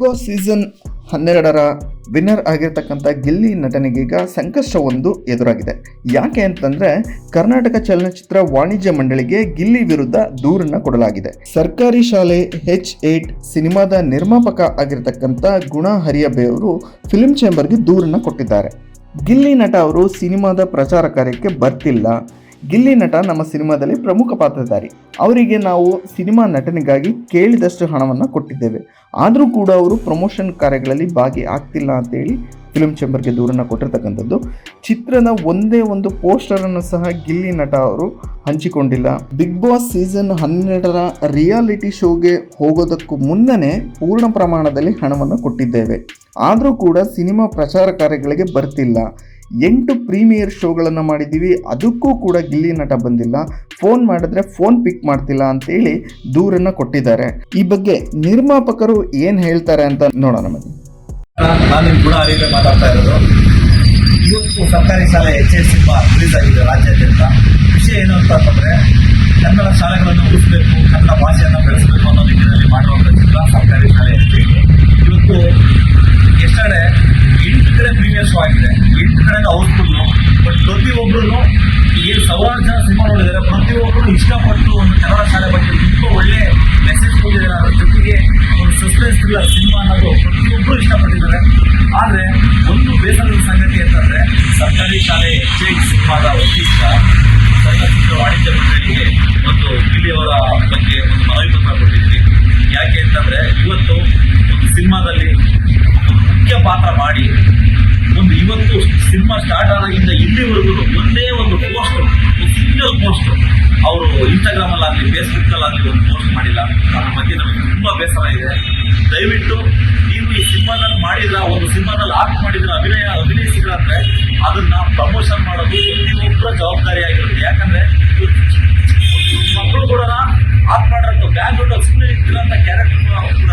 Boss season 12ರ winner ಆಗಿರ್ತಕ್ಕಂಥ ಗಿಲ್ಲಿ ನಟನಿಗೀಗ ಸಂಕಷ್ಟವೊಂದು ಎದುರಾಗಿದೆ. ಯಾಕೆ ಅಂತಂದ್ರೆ ಕರ್ನಾಟಕ ಚಲನಚಿತ್ರ ವಾಣಿಜ್ಯ ಮಂಡಳಿಗೆ ಗಿಲ್ಲಿ ವಿರುದ್ಧ ದೂರನ್ನ ಕೊಡಲಾಗಿದೆ. ಸರ್ಕಾರಿ ಶಾಲೆ H8 ಸಿನಿಮಾದ ನಿರ್ಮಾಪಕ ಆಗಿರ್ತಕ್ಕಂಥ ಗುಣ ಹರಿಯಬೆ ಅವರು ಫಿಲ್ಮ್ ಚೇಂಬರ್ಗೆ ದೂರನ್ನ ಕೊಟ್ಟಿದ್ದಾರೆ. ಗಿಲ್ಲಿ ನಟ ಅವರು ಸಿನಿಮಾದ ಪ್ರಚಾರ ಕಾರ್ಯಕ್ಕೆ ಬರ್ತಿಲ್ಲ. ಗಿಲ್ಲಿ ನಟ ನಮ್ಮ ಸಿನಿಮಾದಲ್ಲಿ ಪ್ರಮುಖ ಪಾತ್ರಧಾರಿ. ಅವರಿಗೆ ನಾವು ಸಿನಿಮಾ ನಟನೆಗಾಗಿ ಕೇಳಿದಷ್ಟು ಹಣವನ್ನು ಕೊಟ್ಟಿದ್ದೇವೆ. ಆದರೂ ಕೂಡ ಅವರು ಪ್ರಮೋಷನ್ ಕಾರ್ಯಗಳಲ್ಲಿ ಭಾಗಿ ಆಗ್ತಿಲ್ಲ ಅಂತೇಳಿ ಫಿಲ್ಮ್ ಚೇಂಬರ್ಗೆ ದೂರನ್ನು ಕೊಟ್ಟಿರ್ತಕ್ಕಂಥದ್ದು. ಚಿತ್ರದ ಒಂದೇ ಒಂದು ಪೋಸ್ಟರನ್ನು ಸಹ ಗಿಲ್ಲಿ ನಟ ಅವರು ಹಂಚಿಕೊಂಡಿಲ್ಲ. ಬಿಗ್ ಬಾಸ್ ಸೀಸನ್ 12ರ ರಿಯಾಲಿಟಿ ಶೋಗೆ ಹೋಗೋದಕ್ಕೂ ಮುನ್ನನೇ ಪೂರ್ಣ ಪ್ರಮಾಣದಲ್ಲಿ ಹಣವನ್ನು ಕೊಟ್ಟಿದ್ದೇವೆ. ಆದರೂ ಕೂಡ ಸಿನಿಮಾ ಪ್ರಚಾರ ಕಾರ್ಯಗಳಿಗೆ ಬರ್ತಿಲ್ಲ. 8 ಪ್ರೀಮಿಯರ್ ಶೋಗಳನ್ನು ಮಾಡಿದ್ದೀವಿ, ಅದಕ್ಕೂ ಕೂಡ ಗಿಲ್ಲಿ ನಟ ಬಂದಿಲ್ಲ. ಫೋನ್ ಮಾಡಿದ್ರೆ ಫೋನ್ ಪಿಕ್ ಮಾಡ್ತಿಲ್ಲ ಅಂತೇಳಿ ದೂರನ್ನು ಕೊಟ್ಟಿದ್ದಾರೆ. ಈ ಬಗ್ಗೆ ನಿರ್ಮಾಪಕರು ಏನು ಹೇಳ್ತಾರೆ ಅಂತ ನೋಡೋಣ ಬನ್ನಿ. ನಾನು ನಿಮ್ಮ ಗುಣ ಹರಿಯಬೆ ಮಾತಾಡ್ತಾ ಇರೋದು. ಇವತ್ತು ಸರ್ಕಾರಿ ಶಾಲೆ H8 ಸಿನಿಮಾ ರಿಲೀಸ್ ಆಗಿದೆ ರಾಜ್ಯಾದ್ಯಂತ. ವಿಷಯ ಏನು ಅಂತಂದರೆ ಕನ್ನಡ ಶಾಲೆಗಳನ್ನು ಉಳಿಸಬೇಕು, ಕನ್ನಡ ಭಾಷೆಯನ್ನು ಬೆಳೆಸಬೇಕು ಅನ್ನೋ ನಿಟ್ಟಿನಲ್ಲಿ ಮಾಡುವಂಥ ಚಿತ್ರ ಸರ್ಕಾರಿ ಶಾಲೆ H8. ಇವತ್ತು ಎಷ್ಟಡೆ 8 ಕಡೆ ಪ್ರೀಮಿಯರ್ ಶೋ ಆಗಿದೆ, 8 ಕಡೆ ಹೌಸ್ಫುಲ್ಲು. ಬಟ್ ಪ್ರತಿಯೊಬ್ಬರು ಏನು ಸಾವಿರಾರು ಜನ ಸಿನಿಮಾ ನೋಡಿದ್ದಾರೆ, ಪ್ರತಿಯೊಬ್ಬರು ಇಷ್ಟಪಟ್ಟು ಒಂದು ಕನ್ನಡ ಶಾಲೆ ಬಗ್ಗೆ ತುಂಬ ಒಳ್ಳೆ ಮೆಸೇಜ್ ಕೊಟ್ಟಿದ್ದಾರೆ. ಅದರ ಜೊತೆಗೆ ಒಂದು ಸಸ್ಪೆನ್ಸ್ ಥ್ರಿಲ್ಲರ್ ಸಿನಿಮಾ ಅನ್ನೋದು ಪ್ರತಿಯೊಬ್ಬರು ಇಷ್ಟಪಟ್ಟಿದ್ದಾರೆ. ಆದರೆ ಒಂದು ಬೇಸರದ ಸಂಗತಿ ಅಂತಂದರೆ ಸರ್ಕಾರಿ ಶಾಲೆ H8 ಸಿನಿಮಾದ ವತಿಯಿಂದ ಚಲನಚಿತ್ರ ವಾಣಿಜ್ಯ ಮಂಡಳಿಗೆ ಒಂದು ಗಿಲ್ಲಿಯವರ ಬಗ್ಗೆ ಒಂದು ಮನವಿ ಪತ್ರ ಕೊಟ್ಟಿದ್ವಿ. ಯಾಕೆ ಅಂತಂದರೆ ಇವತ್ತು ಒಂದು ಸಿನಿಮಾದಲ್ಲಿ ಮುಖ್ಯ ಪಾತ್ರ ಮಾಡಿ ಇವತ್ತು ಸಿನಿಮಾ ಸ್ಟಾರ್ಟ್ ಆದಾಗಿಂದ ಇಲ್ಲಿವರೆಗೂ ಒಂದೇ ಒಂದು ಪೋಸ್ಟ್, ಸಿಂಗಲ್ ಪೋಸ್ಟ್ ಅವರು ಇನ್ಸ್ಟಾಗ್ರಾಮಲ್ಲಾಗಲಿ ಫೇಸ್ಬುಕ್ಕಲ್ಲಾಗಲಿ ಒಂದು ಪೋಸ್ಟ್ ಮಾಡಿಲ್ಲ. ಅದ್ರ ಬಗ್ಗೆ ನಮಗೆ ತುಂಬ ಬೇಸರ ಇದೆ. ದಯವಿಟ್ಟು ನೀವು ಈ ಸಿನಿಮಾದಲ್ಲಿ ಮಾಡಿದ್ರ, ಒಂದು ಸಿನಿಮಾದಲ್ಲಿ ಆಕ್ಟ್ ಮಾಡಿದ್ರೆ ಅಭಿನಯಿಸಿದ್ರೆ ಅದನ್ನ ಪ್ರಮೋಷನ್ ಮಾಡೋದು ಪ್ರತಿಯೊಬ್ಬರ ಜವಾಬ್ದಾರಿಯಾಗಿರುತ್ತೆ. ಯಾಕಂದ್ರೆ ಮಕ್ಕಳು ಕೂಡ ಆಕ್ಟ್ ಮಾಡಿರೋ ಬ್ಯಾಕ್ಗ್ರೌಂಡ್ ಸುಮ್ಮನೆ ಇರ್ತಿರೋಂಥ ಕ್ಯಾರೆಕ್ಟರ್ ಕೂಡ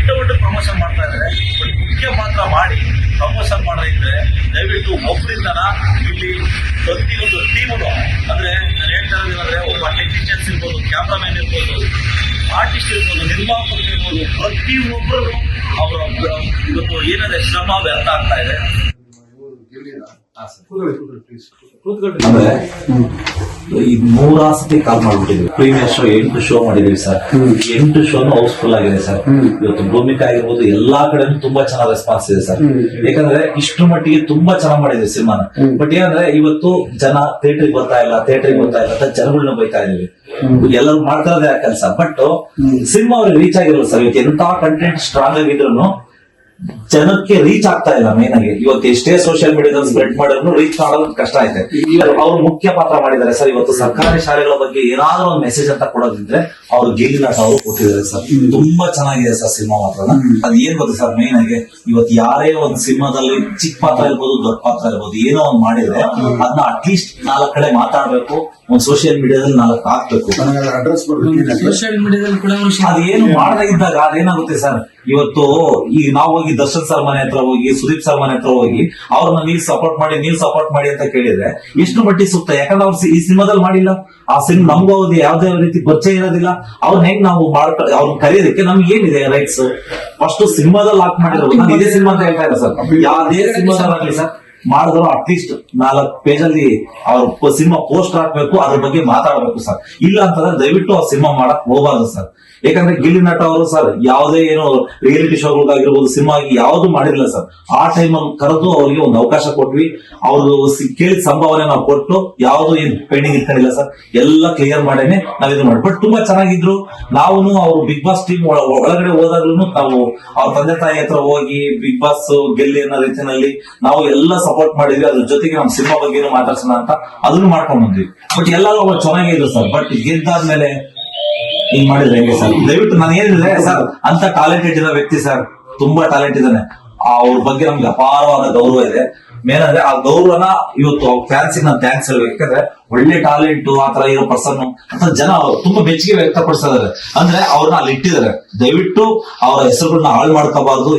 ದೊಡ್ಡ ಪ್ರಮೋಷನ್ ಮಾಡ್ತಾ ಇದ್ದಾರೆ. ಬಟ್ ಮುಖ್ಯ ಪಾತ್ರ ಮಾಡಿ ಪ್ರಮೋಷನ್ ಮಾಡೋದಿದ್ರೆ ದಯವಿಟ್ಟು ಒಬ್ಬರಿಂದನ ಇಲ್ಲಿ ಪ್ರತಿಯೊಂದು ಟೀಮು, ಅಂದ್ರೆ ನಾನು ಹೇಳ್ತಾ ಇರೋದೇನಂದ್ರೆ ಒಬ್ಬ ಟೆಕ್ನಿಷಿಯನ್ಸ್ ಇರ್ಬೋದು, ಕ್ಯಾಮ್ರಾಮನ್ ಇರ್ಬೋದು, ಆರ್ಟಿಸ್ಟ್ ಇರ್ಬೋದು, ನಿರ್ಮಾಪಕರು ಇರ್ಬೋದು, ಪ್ರತಿಯೊಬ್ಬರು ಅವರ ಇವತ್ತು ಏನಾದ್ರೆ ಶ್ರಮ ವ್ಯರ್ಥ ಆಗ್ತಾ ಇದೆ. ಅಂದ್ರೆ ಈ 3 ಸತಿ ಕಾಲ್ ಮಾಡ್ಬಿಟ್ಟಿದ್ವಿ. ಪ್ರೀಮಿಯರ್ ಶೋ 8 ಶೋ ಮಾಡಿದೀವಿ ಸರ್. 8 ಶೋನು ಹೌಸ್ಫುಲ್ ಆಗಿದೆ ಸರ್. ಇವತ್ತು ಭೂಮಿಕಾ ಆಗಿರ್ಬೋದು ಎಲ್ಲಾ ಕಡೆನೂ ತುಂಬಾ ಚೆನ್ನಾಗಿ ರೆಸ್ಪಾನ್ಸ್ ಇದೆ ಸರ್. ಯಾಕಂದ್ರೆ ಇಷ್ಟು ಮಟ್ಟಿಗೆ ತುಂಬಾ ಚೆನ್ನಾಗಿ ಮಾಡಿದ್ವಿ ಸಿನಿಮಾನ. ಬಟ್ ಏನಂದ್ರೆ ಇವತ್ತು ಜನ ಥಿಯೇಟರ್ಗೆ ಬರ್ತಾ ಇಲ್ಲ ಅಂತ ಜನಗಳನ್ನ ಬೈತಾ ಇದೀವಿ. ಎಲ್ಲರೂ ಮಾಡ್ತಾ ಇರೋದೇ ಆ ಕೆಲಸ. ಬಟ್ ಸಿನಿಮಾ ಅವ್ರಿಗೆ ರೀಚ್ ಆಗಿರಲ್ಲ ಸರ್. ಇವತ್ತು ಎಂತ ಕಂಟೆಂಟ್ ಸ್ಟ್ರಾಂಗ್ ಆಗಿದ್ರು ಜನಕ್ಕೆ ರೀಚ್ ಆಗ್ತಾ ಇಲ್ಲ. ಮೇನ್ ಆಗಿ ಇವತ್ತು ಎಷ್ಟೇ ಸೋಷಿಯಲ್ ಮೀಡಿಯಾದಲ್ಲಿ ಸ್ಪ್ರೆಡ್ ಮಾಡಿದ್ರು ರೀಚ್ ಮಾಡೋದು ಕಷ್ಟ ಐತೆ. ಅವ್ರು ಮುಖ್ಯ ಪಾತ್ರ ಮಾಡಿದ್ದಾರೆ ಸರ್. ಇವತ್ತು ಸರ್ಕಾರಿ ಶಾಲೆಗಳ ಬಗ್ಗೆ ಏನಾದ್ರೂ ಒಂದು ಮೆಸೇಜ್ ಅಂತ ಕೊಡೋದಿದ್ರೆ ಅವ್ರು ಗಿಲ್ಲಿ ನಟ ಅವರು ಕೊಟ್ಟಿದ್ದಾರೆ ಸರ್. ತುಂಬಾ ಚೆನ್ನಾಗಿದೆ ಸರ್ ಸಿನಿಮಾ ಮಾತ್ರ. ಅದ್ ಏನ್ ಗೊತ್ತು ಸರ್, ಮೇನ್ ಆಗಿ ಇವತ್ತು ಯಾರೇ ಒಂದು ಸಿನಿಮಾದಲ್ಲಿ ಚಿಕ್ಕ ಪಾತ್ರ ಇರ್ಬೋದು, ದೊಡ್ಡ ಪಾತ್ರ ಇರ್ಬೋದು, ಏನೋ ಒಂದ್ ಮಾಡಿದ್ರೆ ಅದನ್ನ ಅಟ್ಲೀಸ್ಟ್ 4 ಕಡೆ ಮಾತಾಡ್ಬೇಕು, ಒಂದು ಸೋಷಿಯಲ್ ಮೀಡಿಯಾದಲ್ಲಿ 4 ಹಾಕ್ಬೇಕು. ಸೋಷಿಯಲ್ ಮೀಡಿಯಾದಲ್ಲಿ ಕೂಡ ಅದೇನು ಮಾಡದಾಗಿದ್ದಾಗ ಅದೇನಾಗುತ್ತೆ ಸರ್, ಇವತ್ತು ಈಗ ನಾವು ಹೋಗಿ ದರ್ಶನ್ ಸರ್ ಮನೆ ಹತ್ರ ಹೋಗಿ, ಸುದೀಪ್ ಸರ್ ಮನೆ ಹತ್ರ ಹೋಗಿ ಅವ್ರನ್ನ ನೀವು ಸಪೋರ್ಟ್ ಮಾಡಿ ಅಂತ ಕೇಳಿದ್ರೆ ಎಷ್ಟು ಮಟ್ಟಿಗೆ ಸೂಕ್ತ? ಯಾಕಂದ್ರೆ ಅವ್ರು ಈ ಸಿನಿಮಾದಲ್ಲಿ ಮಾಡಿಲ್ಲ. ಆ ಸಿನಿಮಾ ನಮಗೂ ಅವ್ರಿಗೆ ಯಾವ್ದೇ ರೀತಿ ಪರಿಚಯ ಇರೋದಿಲ್ಲ. ಅವ್ರನ್ನ ಹೆಂಗ್ ನಾವು ಅವ್ರನ್ನ ಕರೆಯೋದಕ್ಕೆ ನಮ್ಗೆ ಏನಿದೆ ರೈಟ್ಸ್? ಫಸ್ಟ್ ಸಿನಿಮಾದಲ್ಲಿ ಹಾಕ್ ಮಾಡಿರೋದು. ನಾನು ಇದೇ ಸಿನಿಮಾ ಅಂತ ಹೇಳ್ತಾ ಇಲ್ಲ ಸರ್, ಯಾವ್ದೇ ಸಿನಿಮಾದಲ್ಲಿ ಸರ್ ಮಾಡಿದ್ರು ಅಟ್ಲೀಸ್ಟ್ 4 ಪೇಜಲ್ಲಿ ಅವ್ರ ಸಿನಿಮಾ ಪೋಸ್ಟರ್ ಹಾಕ್ಬೇಕು, ಅದ್ರ ಬಗ್ಗೆ ಮಾತಾಡಬೇಕು ಸರ್. ಇಲ್ಲ ಅಂತಂದ್ರೆ ದಯವಿಟ್ಟು ಆ ಸಿನಿಮಾ ಮಾಡಕ್ ಹೋಗಬಾರ್ದು ಸರ್. ಯಾಕಂದ್ರೆ ಗಿಲ್ಲಿ ನಟ ಅವರು ಸರ್ ಯಾವುದೇ ಏನು ರಿಯಾಲಿಟಿ ಶೋಗಳಾಗಿರ್ಬೋದು, ಸಿನಿಮಾ ಆಗಿ ಯಾವ್ದು ಮಾಡಿರಲಿಲ್ಲ ಸರ್. ಆ ಟೈಮಲ್ಲಿ ಕರೆದು ಅವ್ರಿಗೆ ಒಂದು ಅವಕಾಶ ಕೊಟ್ವಿ. ಅವ್ರು ಕೇಳಿದ ಸಂಭಾವನೆ ನಾವು ಕೊಟ್ಟು ಯಾವ್ದು ಏನ್ ಪೆಂಡಿಂಗ್ ಇಟ್ಕೊಂಡಿಲ್ಲ ಸರ್. ಎಲ್ಲ ಕ್ಲಿಯರ್ ಮಾಡೇನೆ ನಾವ್ ಇದು ಮಾಡಿ. ಬಟ್ ತುಂಬಾ ಚೆನ್ನಾಗಿದ್ರು. ನಾವು ಅವ್ರು ಬಿಗ್ ಬಾಸ್ ಟೀಮ್ ಒಳಗಡೆ ಹೋದಾಗ್ಲೂ ನಾವು ಅವ್ರ ತಂದೆ ತಾಯಿ ಹತ್ರ ಹೋಗಿ ಬಿಗ್ ಬಾಸ್ ಗೆಲ್ಲಿ ಅನ್ನೋ ರೀತಿಯಲ್ಲಿ ನಾವು ಎಲ್ಲ ಸಪೋರ್ಟ್ ಮಾಡಿದ್ವಿ. ಅದ್ರ ಜೊತೆಗೆ ನಮ್ ಸಿನಿಮಾ ಬಗ್ಗೆ ಮಾತಾಡ್ಸೋಣ ಅಂತ ಅದನ್ನು ಮಾಡ್ಕೊಂಡ್ ಬಂದ್ವಿ. ಬಟ್ ಎಲ್ಲರೂ ಚೆನ್ನಾಗಿದ್ರು ಸರ್. ಬಟ್ ಗೆದ್ದಾದ್ಮೇಲೆ ಹಿಂಗ್ ಮಾಡಿದ್ರೆ ಹೆಂಗೆ ಸರ್? ದಯವಿಟ್ಟು ನಾನು ಏನಿದ್ರೆ ಸರ್, ಅಂತ ಟ್ಯಾಲೆಂಟೆಡ್ ಇರೋ ವ್ಯಕ್ತಿ ಸರ್, ತುಂಬಾ ಟ್ಯಾಲೆಂಟ್ ಇದ್ದಾನೆ. ಅವ್ರ ಬಗ್ಗೆ ನಮ್ಗೆ ಅಪಾರವಾದ ಗೌರವ ಇದೆ. ಮೇನ್ ಅಂದ್ರೆ ಆ ಗೌರವನ ಇವತ್ತು ಫ್ಯಾನ್ಸ್ ನಾನು ಥ್ಯಾಂಕ್ಸ್ ಹೇಳ್ಬೇಕು. ಯಾಕಂದ್ರೆ ಒಳ್ಳೆ ಟ್ಯಾಲೆಂಟ್ ಆತರ ಇರೋ ಪರ್ಸನ್ ಅಂತ ಜನ ತುಂಬಾ ಮೆಚ್ಚುಗೆ ವ್ಯಕ್ತಪಡಿಸ್ತಾ ಇದಾರೆ. ಅಂದ್ರೆ ಅವ್ರನ್ನ ಅಲ್ಲಿ ಇಟ್ಟಿದ್ದಾರೆ. ದಯವಿಟ್ಟು ಅವರ ಹೆಸರುಗಳನ್ನ ಹಾಳು ಮಾಡ್ಕೋಬಾರ್ದು.